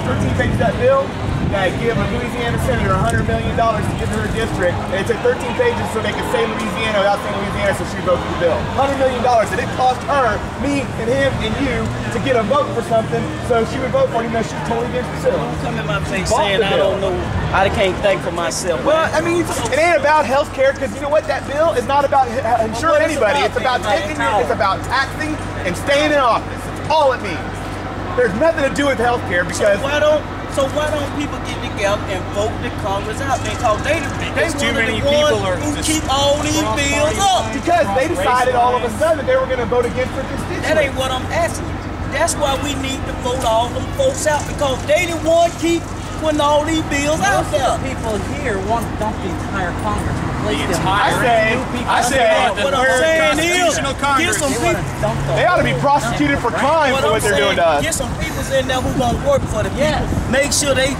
There's 13 pages of that bill that give a Louisiana senator $100 million to give to her district, and it took 13 pages so they could say Louisiana without saying Louisiana, so she voted for the bill. $100 million, and it cost her, me, and him, and you to get a vote for something, so she would vote for it, even though she's totally against the bill. Don't come in my face saying I don't know, I can't think for myself. Well, I mean, it ain't about health care, because you know what, that bill is not about insuring anybody. It's about taking you, it's about taxing and staying in office. That's all it means. There's nothing to do with health care because... So why don't people get together and vote the Congress out? Because they too many people are who keep all these bills up. Because they decided all of a sudden that they were going to vote against their constituents. That ain't what I'm asking you. That's why we need to vote all them folks out, because they the one keep putting all these bills out there. People here want to dump the entire Congress. I say what I'm saying is, get some people. They ought to be prosecuted for crime for what they're doing to us. Get some people in there who gonna work for the people. Make sure they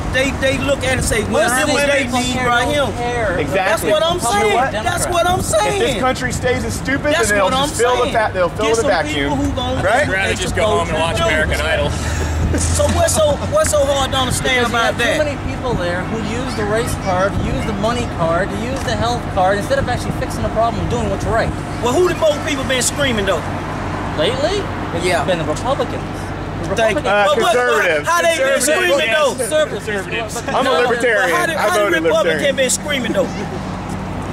look at it and say, well, this is what they need right here. Exactly. That's what I'm saying. That's what I'm saying. If this country stays as stupid, then they'll just fill the vacuum. Right? I'd rather just go home and watch American Idol. So what's so hard to understand about that? Too many people there who use the race card, use the money card, use the health card instead of actually fixing the problem and doing what's right. Well, who the most people been screaming though? Lately, it's been the Republicans. Conservatives. How they been screaming though? Conservatives. I'm a libertarian. How the Republicans been screaming though?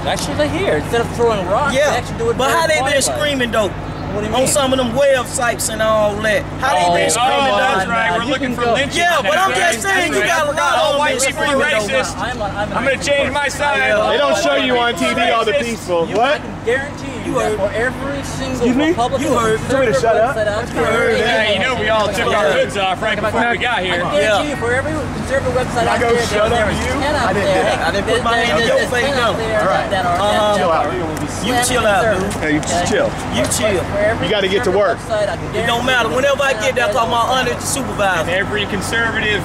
Actually, they're here. Instead of throwing rocks, they actually do it. But how they been screaming though? On some of them websites and all that. How they been screaming though? That's right. We're looking for lynching. Yeah, but I'm just saying you got a lot of white people are racist. I'm going to change my side. They don't show you on TV all the peaceful. What? I can guarantee you that for every single Republican Shut up. Yeah, you know we all took our hoods off right before we got here. I guarantee you, for every conservative website out there, I didn't do that. I didn't put my hand in your face now. Chill out. You chill out, dude. Hey, you just chill. You chill. You got to get to work. It don't matter. Whenever I get there, I call my aunt the supervisor. Every conservative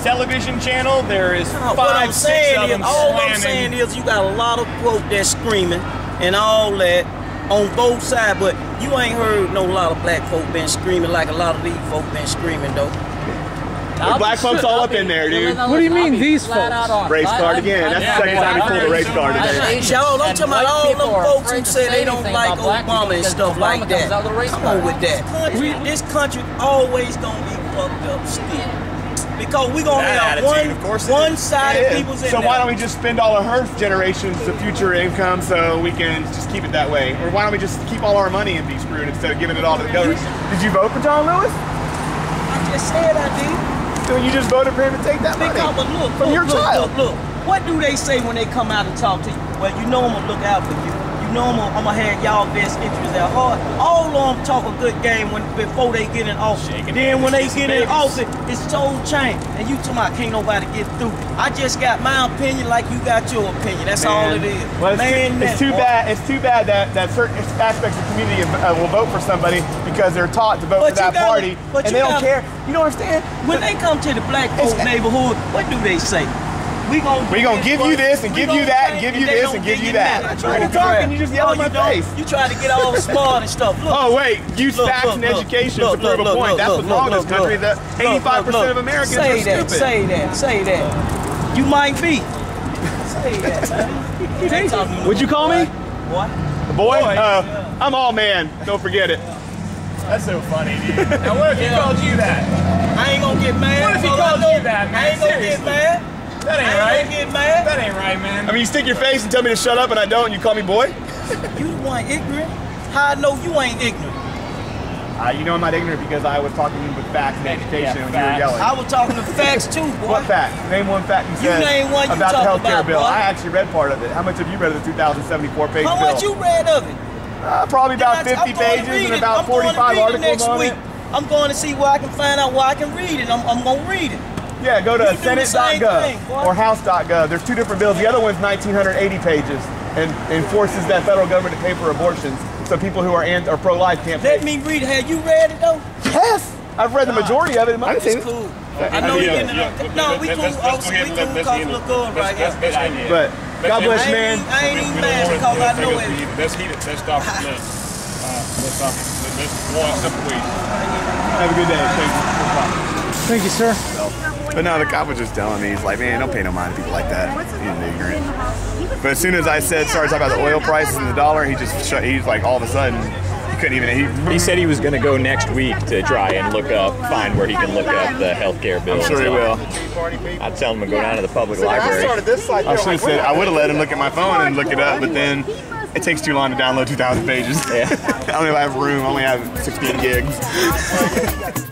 television channel, there is All 5, 6 of them I'm saying is you got a lot of quote that's screaming and all that on both sides, but you ain't heard no lot of black folk been screaming like a lot of these folk been screaming though. Black folks all up in there, dude. What do you mean these folks? Race card again. That's the second time he pulled a race card today. Y'all, I'm talking about all them folks who say they don't like Obama and stuff like that. Come on with that. This country always gonna be fucked up still. Because we gonna have one-sided people in there. So why don't we just spend all of her generation's future income so we can just keep it that way? Or why don't we just keep all our money and be screwed instead of giving it all to the government? Did you vote for John Lewis? I just said I did. So you just voted for him to take that money from your child. Look, what do they say when they come out and talk to you? Well, you know I'm gonna look out for you. You know I'm gonna have y'all best interests at heart. All of them talk a good game before they get in office. Then when they get in office, it's total change. And you talking about can't nobody get through. I just got my opinion like you got your opinion. That's all it is. Well, it's too bad. It's too bad that certain aspects of the community will vote for somebody because they're taught to vote for that party, and they don't care. You don't understand? When they come to the black folk neighborhood, what do they say? We gonna give you this and give you that and give you this and give you that. I'm trying to talk and you just yell in my face. You try to get all smart and stuff. Look, oh wait, use facts and education to prove a point. That's what's wrong in this country. That 85% of Americans are stupid. Say that. You might be. Say that. Would you call me? What? A boy? I'm all man. Don't forget it. That's so funny, dude. Now what if he called you that? I ain't gonna get mad. What if he called you that, man? I ain't gonna get mad. That ain't right. Get mad. That ain't right, man. I mean, you stick your face and tell me to shut up and I don't, and you call me boy? You the one ignorant. How I know you ain't ignorant? You know I'm not ignorant because I was talking with facts and education when you were yelling. I was talking to facts too, boy. What fact? Name one fact you said about the health care bill. I actually read part of it. How much have you read of the 2074 page bill? How much you read of it? Probably about 50 pages and about 45 articles on it. I'm going to see where I can find out where I can read it. I'm going to read it. Yeah, go to senate.gov or house.gov. There's two different bills. The other one's 1,980 pages and forces that federal government to pay for abortions. So people who are pro-life can't pay. Let me read it. Have you read it though? Yes. I've read the majority of it. I didn't see it. Cool. I know you're getting it. No, we cool. We cool because we look good right here. But God bless you, man. I ain't even mad because I know it. Let's heat it. Let's stop it. Let's warm up, please. Have a good day. Thank you, sir. But no, the cop was just telling me, he's like, man, don't pay no mind to people like that. He's ignorant. But as soon as I started talking about the oil prices and the dollar, he's like, all of a sudden, he couldn't even. He said he was going to go next week to try and find where he can look up the healthcare bill. I'm sure he will. I'd tell him to go down to the public library. I should have said, I would have let him look at my phone and look it up, but then it takes too long to download 2,000 pages. Yeah. I don't even have room. I only have 16 gigs.